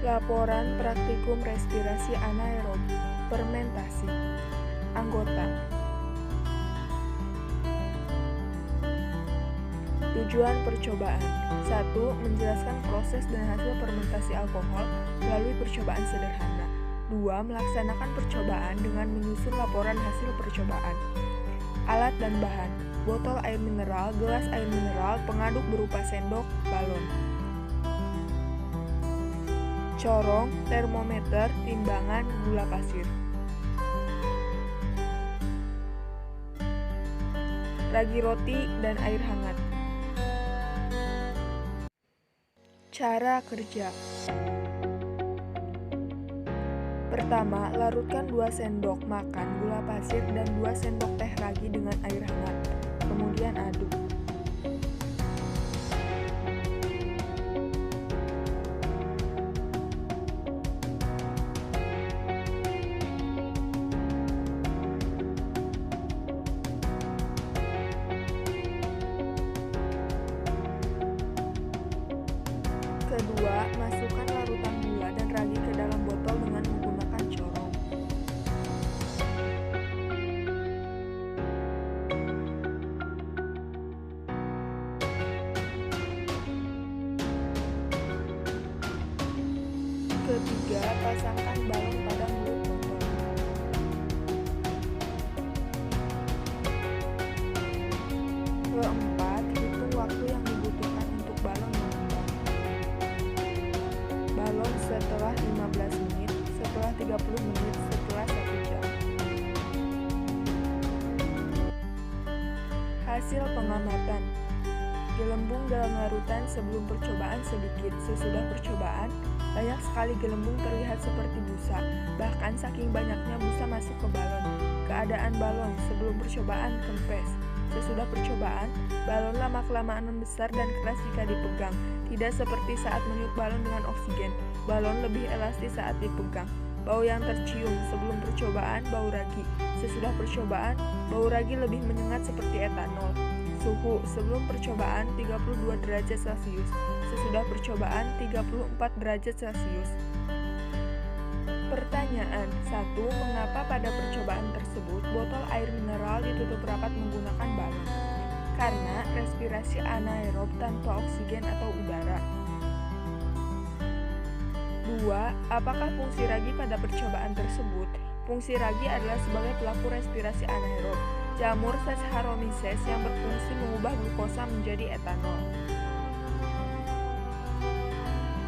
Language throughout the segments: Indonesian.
Laporan praktikum respirasi anaerob, fermentasi. Anggota. Tujuan percobaan. 1. Menjelaskan proses dan hasil fermentasi alkohol melalui percobaan sederhana. 2. Melaksanakan percobaan dengan menyusun laporan hasil percobaan. Alat dan bahan. Botol air mineral, gelas air mineral, pengaduk berupa sendok, balon. Corong, termometer, timbangan, gula pasir. Ragi roti dan air hangat. Cara kerja. Pertama, larutkan 2 sendok makan gula pasir dan 2 sendok teh ragi dengan air hangat. Kemudian aduk. Kedua, masukkan larutan gula dan ragi ke dalam botol dengan menggunakan corong. Ketiga, pasangkan balon pada mulut botol. Keempat, hitung waktu yang dibutuhkan untuk balon mengembang. Balon setelah 15 menit, setelah 30 menit, setelah 1 jam. Hasil pengamatan. Gelembung dalam larutan sebelum percobaan sedikit. Sesudah percobaan, banyak sekali gelembung terlihat seperti busa. Bahkan saking banyaknya busa masuk ke balon. Keadaan balon sebelum percobaan kempes. Sesudah percobaan, balon lama-kelamaan membesar dan keras jika dipegang. Tidak seperti saat meniup balon dengan oksigen. Balon lebih elastis saat dipegang. Bau yang tercium sebelum percobaan, bau ragi. Sesudah percobaan, bau ragi lebih menyengat seperti etanol. Suhu sebelum percobaan 32 derajat Celcius. Sesudah percobaan 34 derajat Celcius. Pertanyaan 1. Mengapa pada percobaan tersebut botol air mineral ditutup rapat menggunakan balon? Karena respirasi anaerob tanpa oksigen atau udara. 2. Apakah fungsi ragi pada percobaan tersebut? Fungsi ragi adalah sebagai pelaku respirasi anaerob. Jamur Saccharomyces yang berfungsi mengubah glukosa menjadi etanol.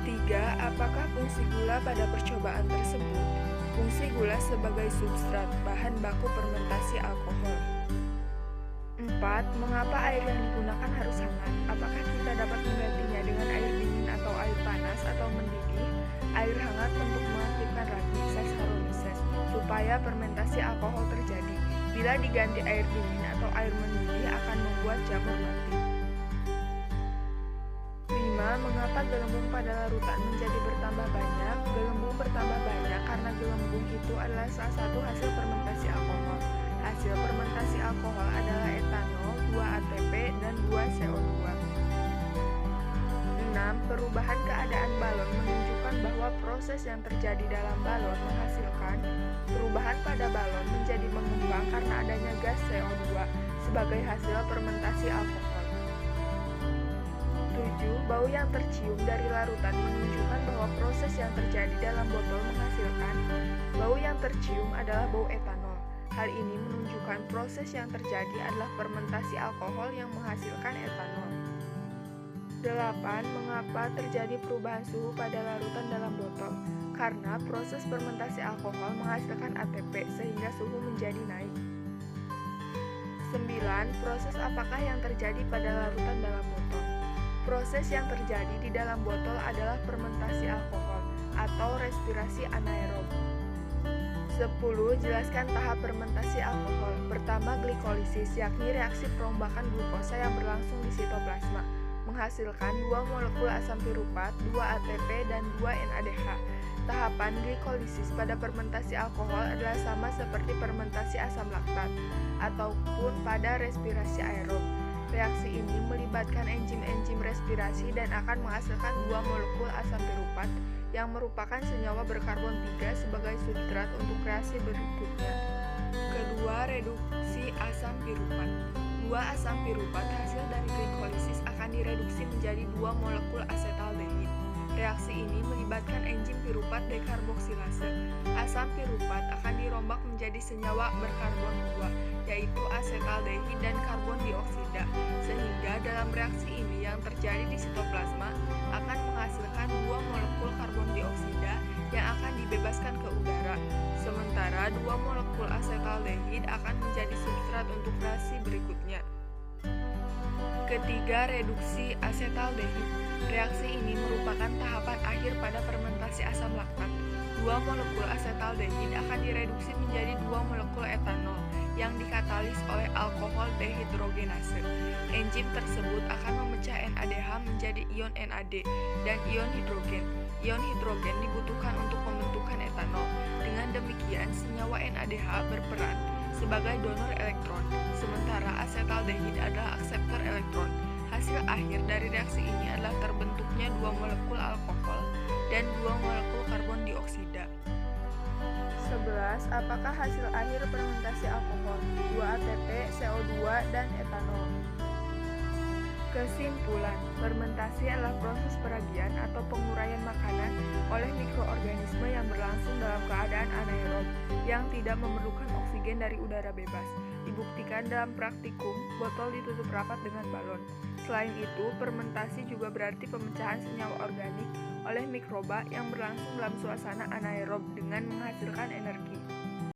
3. Apakah fungsi gula pada percobaan tersebut? Fungsi gula sebagai substrat, bahan baku fermentasi alkohol. 4. Mengapa air yang digunakan harus hangat? Apakah kita dapat menggantinya dengan air dingin atau air panas atau mendidih? Air hangat untuk mengaktifkan ragi Saccharomyces supaya fermentasi alkohol terjadi. Bila diganti air dingin atau air mendidih akan membuat jamur mati. 5. Mengapa gelembung pada larutan menjadi bertambah banyak? Gelembung bertambah banyak karena gelembung itu adalah salah satu hasil fermentasi alkohol. Hasil fermentasi alkohol adalah etanol, 2 ATP, dan 2 CO2. 6. Perubahan keadaan balon menunjukkan bahwa proses yang terjadi dalam balon menghasilkan perubahan pada balon menjadi mengembang karena adanya gas CO2 sebagai hasil fermentasi alkohol. 7. Bau yang tercium dari larutan menunjukkan bahwa proses yang terjadi dalam botol menghasilkan bau yang tercium adalah bau etanol. Hal ini menunjukkan proses yang terjadi adalah fermentasi alkohol yang menghasilkan etanol. 8. Mengapa terjadi perubahan suhu pada larutan dalam botol? Karena proses fermentasi alkohol menghasilkan ATP sehingga suhu menjadi naik. 9. Proses apakah yang terjadi pada larutan dalam botol? Proses yang terjadi di dalam botol adalah fermentasi alkohol atau respirasi anaerob. 10. Jelaskan tahap fermentasi alkohol. Pertama, glikolisis, yakni reaksi perombakan glukosa yang berlangsung di sitoplasma, menghasilkan 2 molekul asam piruvat, 2 ATP, dan 2 NADH. Tahapan glikolisis pada fermentasi alkohol adalah sama seperti fermentasi asam laktat ataupun pada respirasi aerob. Reaksi ini melibatkan enzim-enzim respirasi dan akan menghasilkan 2 molekul asam piruvat piruvat yang merupakan senyawa berkarbon 3 sebagai substrat untuk reaksi berikutnya. Kedua, reduksi asam piruvat. Dua asam piruvat hasil dari glikolisis akan direduksi menjadi 2 molekul asetaldehid. Reaksi ini melibatkan enzim piruvat dekarboksilase. Asam piruvat akan dirombak menjadi senyawa berkarbon 2, yaitu asetaldehid dan karbon dioksida, sehingga dalam reaksi ini yang terjadi di sitoplasma akan menghasilkan 2 molekul karbon dioksida yang akan dibebaskan ke udara. Sementara 2 molekul asetaldehid akan menjadi substrat untuk reaksi berikutnya. Ketiga, reduksi asetaldehid. Reaksi ini merupakan tahapan akhir pada fermentasi asam laktat. 2 molekul asetaldehid akan direduksi menjadi 2 molekul etanol yang dikatalis oleh alkohol dehidrogenase. Enzim tersebut akan memecah NADH menjadi ion NAD dan ion hidrogen. Ion hidrogen dibutuhkan untuk pembentukan etanol. Dengan demikian, senyawa NADH berperan sebagai donor elektron, sementara asetaldehid adalah akseptor elektron. Hasil akhir dari reaksi ini adalah terbentuknya 2 molekul alkohol dan 2 molekul karbon dioksida. 11. Apakah hasil akhir fermentasi alkohol? 2 ATP, CO2, dan etanol. Kesimpulan, fermentasi adalah proses peragian atau penguraian makanan oleh mikroorganisme yang berlangsung dalam keadaan anaerob yang tidak memerlukan oksigen dari udara bebas. Dibuktikan dalam praktikum, botol ditutup rapat dengan balon. Selain itu, fermentasi juga berarti pemecahan senyawa organik oleh mikroba yang berlangsung dalam suasana anaerob dengan menghasilkan energi.